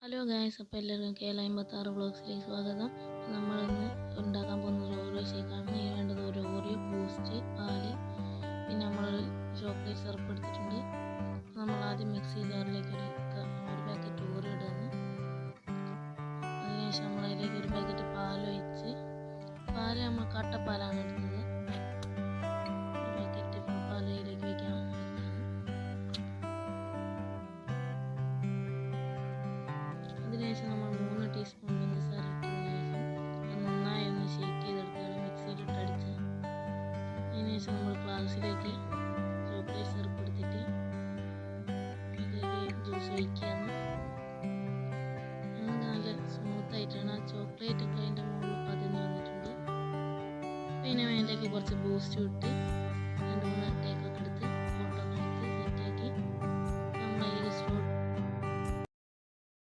Hello guys, അപ്പോൾ എല്ലാവർക്കും KL56 വ്ളോഗ്സിലേക്ക് സ്വാഗതം. നമ്മളിന്ന് ഉണ്ടാക്കാൻ പോകുന്നത് ഓറിയോ ഷേക്കാണ്. ഇതിന് വേണ്ടത് ഒരു ഓറിയോ, ബൂസ്റ്റ്, പാല്, പിന്നെ നമ്മൾ ചോക്ലേറ്റ് സിറപ്പ് എടുത്തിട്ടുണ്ട്. നമ്മൾ ആദ്യം മിക്സി ജാറിലേക്ക് ഒരു പാക്കറ്റ് ഓറിയോ ഇടുന്നു. അതിനുശേഷം നമ്മൾ അതിലേക്ക് ഒരു പാക്കറ്റ് പാലൊഴിച്ച്, പാല് നമ്മൾ കട്ടപ്പാലാണ് എടുത്തത്. ഒരു പാക്കറ്റ് പാൽ അതിലേക്ക് വയ്ക്കാം. അതിനുശേഷം നമ്മൾ 3 ടീസ്പൂൺ പഞ്ചസാര ഇട്ടതിന് ശേഷം അത് നന്നായി ഒന്ന് ഷേക്ക് ചെയ്തെടുക്കുകയാണ്, മിക്സിയിലിട്ട് അടിച്ച്. അതിനുശേഷം നമ്മൾ ഗ്ലാസ്സിലേക്ക് ചോക്ലേറ്റ് സിറപ്പ് എടുത്തിട്ട് അതിലേക്ക് ജ്യൂസ് ഒഴിക്കുകയാണ്. നമുക്ക് നല്ല സ്മൂത്തായിട്ടാണ് ആ ചോക്ലേറ്റ് ഒക്കെ അതിൻ്റെ മുകളിൽ പതിഞ്ഞ് വന്നിട്ടുണ്ട്. പിന്നെ അതിലേക്ക് കുറച്ച് ബൂസ്റ്റ് ഇട്ട്